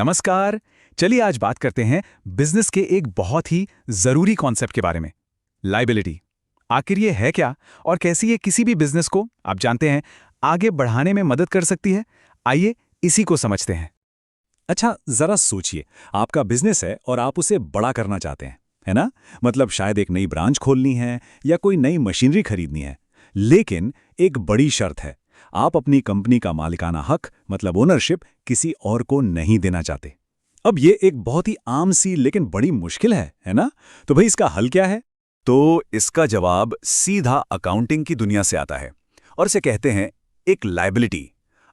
नमस्कार। चलिए आज बात करते हैं बिजनेस के एक बहुत ही जरूरी कॉन्सेप्ट के बारे में, लायबिलिटी। आखिर ये है क्या और कैसे ये किसी भी बिजनेस को, आप जानते हैं, आगे बढ़ाने में मदद कर सकती है। आइए इसी को समझते हैं। अच्छा, जरा सोचिए, आपका बिजनेस है और आप उसे बड़ा करना चाहते हैं, है ना? मतलब शायद एक नई ब्रांच खोलनी है या कोई नई मशीनरी खरीदनी है। लेकिन एक बड़ी शर्त है, आप अपनी कंपनी का मालिकाना हक मतलब ओनरशिप किसी और को नहीं देना चाहते। अब ये एक बहुत ही आम सी लेकिन बड़ी मुश्किल है ना? तो भाई इसका हल क्या है? तो इसका जवाब सीधा अकाउंटिंग की दुनिया से आता है और इसे कहते हैं एक लायबिलिटी।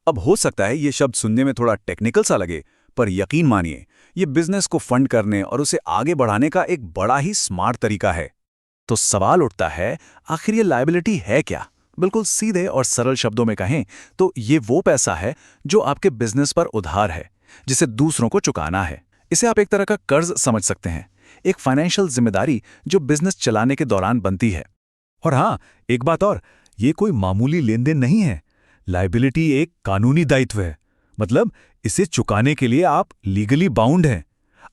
अब हो सकता है ये शब्द सुनने में थोड़ा टेक्निकल सा लगे, पर यकीन मानिए ये बिजनेस को फंड करने और उसे आगे बढ़ाने का एक बड़ा ही स्मार्ट तरीका है। तो सवाल उठता है, आखिर ये लायबिलिटी है क्या? बिल्कुल सीधे और सरल शब्दों में कहें तो ये वो पैसा है जो आपके बिजनेस पर उधार है, जिसे दूसरों को चुकाना है। इसे आप एक तरह का कर्ज समझ सकते हैं, एक फाइनेंशियल जिम्मेदारी जो बिजनेस चलाने के दौरान बनती है। और हाँ, एक बात और, ये कोई मामूली लेन देन नहीं है। लायबिलिटी एक कानूनी दायित्व है, मतलब इसे चुकाने के लिए आप लीगली बाउंड हैं।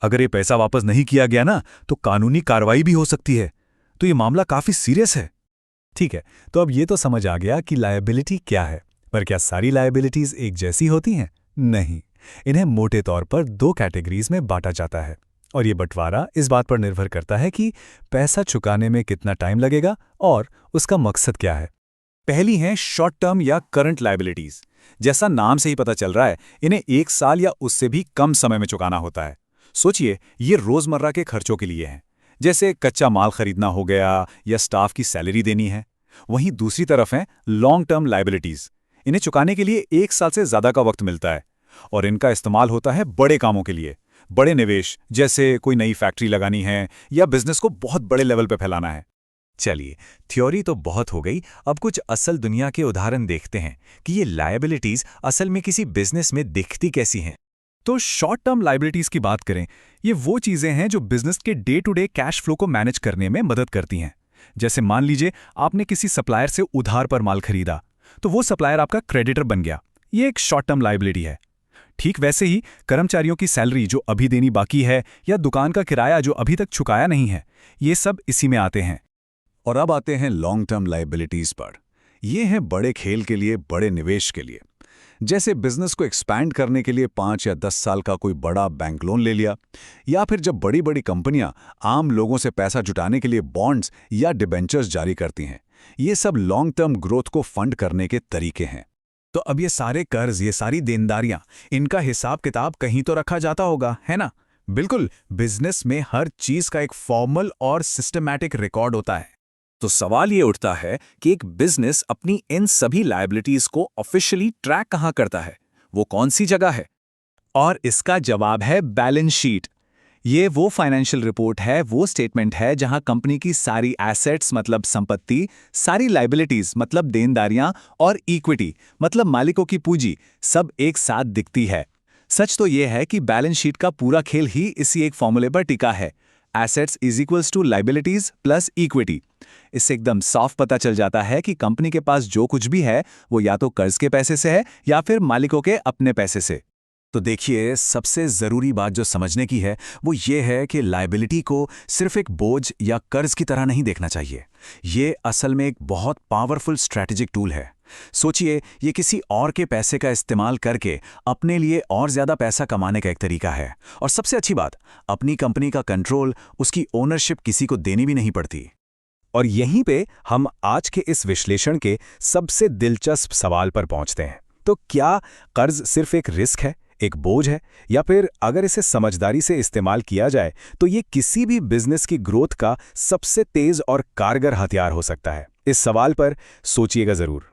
अगर ये पैसा वापस नहीं किया गया ना, तो कानूनी कार्रवाई भी हो सकती है। तो ये मामला काफी सीरियस है। ठीक है, तो अब ये तो समझ आ गया कि लायबिलिटी क्या है, पर क्या सारी लायबिलिटीज एक जैसी होती हैं? नहीं, इन्हें मोटे तौर पर दो कैटेगरीज में बांटा जाता है और ये बंटवारा इस बात पर निर्भर करता है कि पैसा चुकाने में कितना टाइम लगेगा और उसका मकसद क्या है। पहली हैं शॉर्ट टर्म या करंट लायबिलिटीज। जैसा नाम से ही पता चल रहा है, इन्हें 1 साल या उससे भी कम समय में चुकाना होता है। सोचिए, ये रोजमर्रा के खर्चों के लिए हैं, जैसे कच्चा माल खरीदना हो गया या स्टाफ की सैलरी देनी है। वहीं दूसरी तरफ हैं लॉन्ग टर्म लायबिलिटीज। इन्हें चुकाने के लिए 1 साल से ज्यादा का वक्त मिलता है और इनका इस्तेमाल होता है बड़े कामों के लिए, बड़े निवेश, जैसे कोई नई फैक्ट्री लगानी है या बिजनेस को बहुत बड़े लेवल पर फैलाना है। चलिए, थ्योरी तो बहुत हो गई, अब कुछ असल दुनिया के उदाहरण देखते हैं कि ये लायबिलिटीज असल में किसी बिजनेस में दिखती कैसी हैं। तो शॉर्ट टर्म लायबिलिटीज की बात करें, ये वो चीजें हैं जो बिजनेस के day to day cash flow को मैनेज करने में मदद करती हैं। जैसे मान लीजिए आपने किसी सप्लायर से उधार पर माल खरीदा, तो वो सप्लायर आपका क्रेडिटर बन गया। ये एक शॉर्ट टर्म लायबिलिटी है। ठीक वैसे ही कर्मचारियों की सैलरी जो अभी देनी बाकी है या दुकान का किराया जो अभी तक चुकाया नहीं है, ये सब इसी में आते हैं। और अब आते हैं लॉन्ग टर्म लायबिलिटीज पर। ये हैं बड़े खेल के लिए, बड़े निवेश के लिए। जैसे बिजनेस को एक्सपैंड करने के लिए 5 या 10 साल का कोई बड़ा बैंक लोन ले लिया, या फिर जब बड़ी बड़ी कंपनियां आम लोगों से पैसा जुटाने के लिए बॉन्ड्स या डिबेंचर्स जारी करती हैं। ये सब लॉन्ग टर्म ग्रोथ को फंड करने के तरीके हैं। तो अब ये सारे कर्ज, ये सारी देनदारियां, इनका हिसाब किताब कहीं तो रखा जाता होगा, है ना? बिल्कुल, बिजनेस में हर चीज का एक फॉर्मल और सिस्टमैटिक रिकॉर्ड होता है। तो सवाल ये उठता है कि एक बिजनेस अपनी इन सभी लायबिलिटीज को ऑफिशियली ट्रैक कहां करता है? वो कौन सी जगह है? और इसका जवाब है बैलेंस शीट। ये वो फाइनेंशियल रिपोर्ट है, वो स्टेटमेंट है जहां कंपनी की सारी एसेट्स मतलब संपत्ति, सारी लायबिलिटीज मतलब देनदारियां और इक्विटी मतलब मालिकों की पूंजी सब एक साथ दिखती है। सच तो यह है कि बैलेंस शीट का पूरा खेल ही इसी एक फॉर्मूले पर टिका है, assets is equals to liabilities plus equity. इससे एकदम साफ पता चल जाता है कि कंपनी के पास जो कुछ भी है वो या तो कर्ज के पैसे से है या फिर मालिकों के अपने पैसे से। तो देखिए, सबसे जरूरी बात जो समझने की है वो ये है कि लायबिलिटी को सिर्फ एक बोझ या कर्ज की तरह नहीं देखना चाहिए। ये असल में एक बहुत पावरफुल स्ट्रैटेजिक टूल है। सोचिए, ये किसी और के पैसे का इस्तेमाल करके अपने लिए और ज्यादा पैसा कमाने का एक तरीका है। और सबसे अच्छी बात, अपनी कंपनी का कंट्रोल, उसकी ओनरशिप किसी को देनी भी नहीं पड़ती। और यहीं पे हम आज के इस विश्लेषण के सबसे दिलचस्प सवाल पर पहुंचते हैं। तो क्या कर्ज सिर्फ एक रिस्क है, एक बोझ है, या फिर अगर इसे समझदारी से इस्तेमाल किया जाए तो ये किसी भी बिजनेस की ग्रोथ का सबसे तेज और कारगर हथियार हो सकता है? इस सवाल पर सोचिएगा जरूर।